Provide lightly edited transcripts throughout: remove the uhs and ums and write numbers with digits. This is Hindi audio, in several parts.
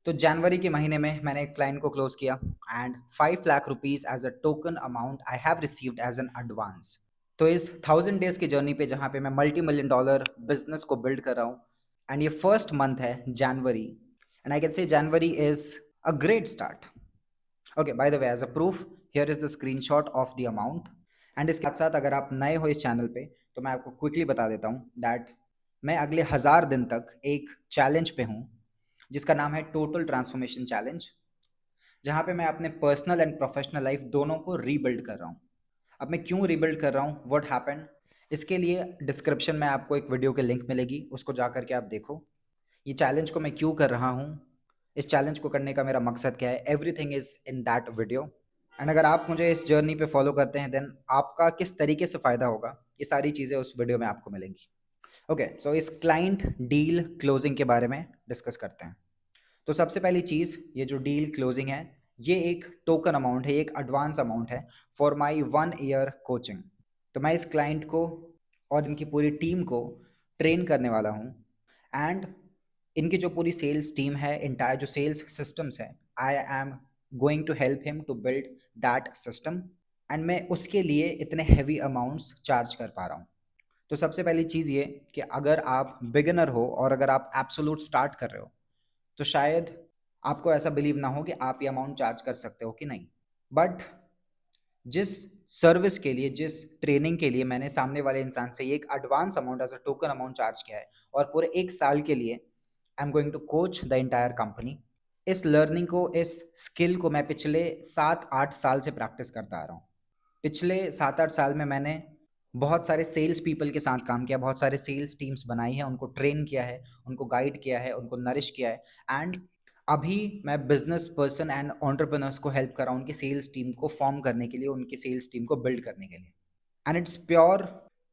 तो जनवरी के महीने में मैंने एक क्लाइंट को क्लोज किया and 5 lakh rupees as a token amount I have received as an advance. तो इस 1000 डेज की जर्नी पे जहाँ पे मैं $multi-million बिजनेस को बिल्ड कर रहा हूँ एंड ये फर्स्ट मंथ है जनवरी and I can say January is a great start. Okay, by the way as a proof here is the screenshot of the amount. And इसके साथ साथ अगर आप नए हो इस चैनल पे तो मैं आपको क्विकली बता देता हूँ दैट मैं अगले 1000 दिन तक एक चैलेंज पे हूँ जिसका नाम है टोटल ट्रांसफॉर्मेशन चैलेंज, जहाँ पे मैं अपने पर्सनल एंड प्रोफेशनल लाइफ दोनों को रीबिल्ड कर रहा हूँ। अब मैं क्यों रीबिल्ड कर रहा हूँ, व्हाट हैपेंड, इसके लिए डिस्क्रिप्शन में आपको एक वीडियो के लिंक मिलेगी, उसको जा करके आप देखो। ये चैलेंज को मैं क्यों कर रहा हूँ, इस चैलेंज को करने का मेरा मकसद क्या है, everything is in that video. And अगर आप मुझे इस जर्नी पे फॉलो करते हैं देन आपका किस तरीके से फ़ायदा होगा, ये सारी चीज़ें उस वीडियो में आपको मिलेंगी। ओके, सो इस क्लाइंट डील क्लोजिंग के बारे में डिस्कस करते हैं। तो सबसे पहली चीज़, ये जो डील क्लोजिंग है ये एक टोकन अमाउंट है, एक एडवांस अमाउंट है फॉर माई 1 ईयर कोचिंग। तो मैं इस क्लाइंट को और इनकी पूरी टीम को ट्रेन करने वाला हूँ एंड इनकी जो पूरी सेल्स टीम है, इंटायर जो सेल्स सिस्टम्स है, I am going to help him to build that system and मैं उसके लिए इतने हैवी अमाउंट्स चार्ज कर पा रहा हूँ। तो सबसे पहली चीज़ ये कि अगर आप बिगिनर हो और अगर आप एब्सोल्यूट स्टार्ट कर रहे हो तो शायद आपको ऐसा बिलीव ना हो कि आप ये अमाउंट चार्ज कर सकते हो कि नहीं। बट जिस सर्विस के लिए, जिस ट्रेनिंग के लिए मैंने सामने वाले इंसान से ये एक advance amount as a token amount charge किया है और पूरे 1 साल के लिए I am going to coach the entire company, इस लर्निंग को, इस स्किल को मैं पिछले 7-8 साल से प्रैक्टिस करता आ रहा हूँ। पिछले 7-8 साल में मैंने बहुत सारे सेल्स पीपल के साथ काम किया, बहुत सारे सेल्स टीम्स बनाई है, उनको ट्रेन किया है, उनको गाइड किया है, उनको नरिश किया है एंड अभी मैं बिजनेस पर्सन एंड एंटरप्रेन्योर्स को हेल्प कर रहा हूँ उनकी सेल्स टीम को फॉर्म करने के लिए, उनकी सेल्स टीम को बिल्ड करने के लिए। And it's pure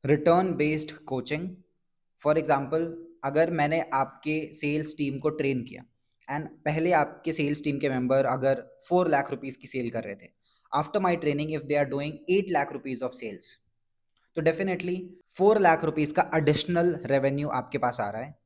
return based coaching. For example, अगर मैंने आपके सेल्स टीम को ट्रेन किया एंड पहले आपके सेल्स टीम के मेंबर अगर 4 लाख रुपीज की सेल कर रहे थे, after my training if they are doing 8 lakh rupees of sales, तो डेफिनेटली 4 लाख रुपीज का एडिशनल रेवेन्यू आपके पास आ रहा है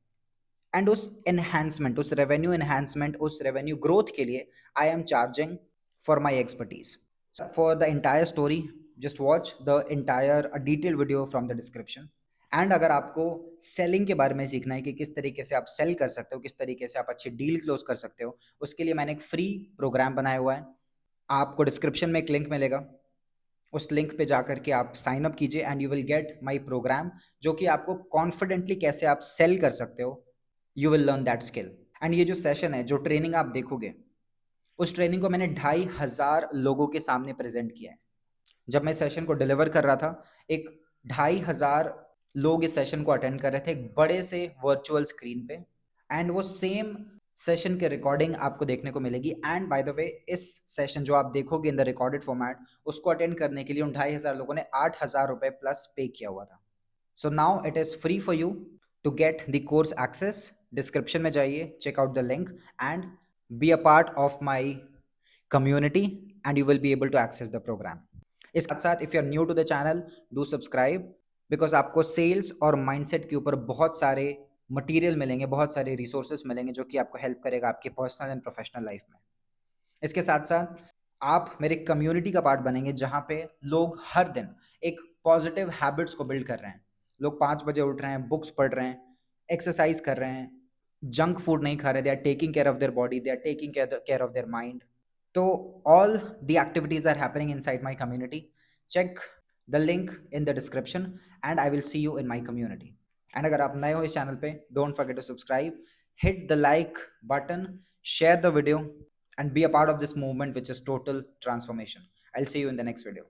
एंड उस एनहांसमेंट, उस रेवेन्यू एनहांसमेंट, उस रेवेन्यू ग्रोथ के लिए I am charging for my expertise. For the entire story just watch the entire detail video from the description. And अगर आपको सेलिंग के बारे में सीखना है कि किस तरीके से आप सेल कर सकते हो, किस तरीके से आप अच्छी डील क्लोज कर सकते हो, उसके लिए मैंने एक फ्री प्रोग्राम बनाया हुआ है। आपको डिस्क्रिप्शन में एक लिंक मिलेगा, उस लिंक पे जाकर के आप साइन अप कीजिए and you will get my program, जो कि आपको कॉन्फिडेंटली कैसे आप सेल कर सकते हो, you will learn that skill. And ये जो सेशन है, जो ट्रेनिंग आप देखोगे, उस ट्रेनिंग को मैंने 2500 लोगों के सामने प्रेजेंट किया है। जब मैं सेशन को डिलीवर कर रहा था, एक 2500 लोग इस सेशन को अटेंड कर रहे थे एक बड़े से वर्चुअल स्क्रीन पे एंड वो सेम सेशन के रिकॉर्डिंग आपको देखने को मिलेगी। एंड बाय द वे, इस सेशन जो आप देखोगे इन द रिकॉर्डेड फॉर्मेट, उसको अटेंड करने के लिए उन 2500 लोगों ने 8000 रुपए प्लस पे किया हुआ था। So now it is free for you to get the course access. Description में जाइए, check out the link and be a part of my community and you will be able to access the program. इसके साथ साथ if you are new to the channel, do subscribe, because आपको सेल्स और माइंडसेट के ऊपर बहुत सारे मटेरियल मिलेंगे, बहुत सारे रिसोर्सेज मिलेंगे जो कि आपको हेल्प करेगा आपके पर्सनल एंड प्रोफेशनल लाइफ में। इसके साथ साथ आप मेरे कम्युनिटी का पार्ट बनेंगे जहाँ पे लोग हर दिन एक पॉजिटिव हैबिट्स को बिल्ड कर रहे हैं। लोग 5 बजे उठ रहे हैं, बुक्स पढ़ रहे हैं, एक्सरसाइज कर रहे हैं, जंक फूड नहीं खा रहे, they are taking care of their body, they are taking care of their mind. तो all the activities are happening inside my community. Check the link in the description and I will see you in my community. And अगर आप नए हो इस चैनल पे, don't forget to subscribe, hit the like button, share the video and be a part of this movement which is total transformation. I'll see you in the next video.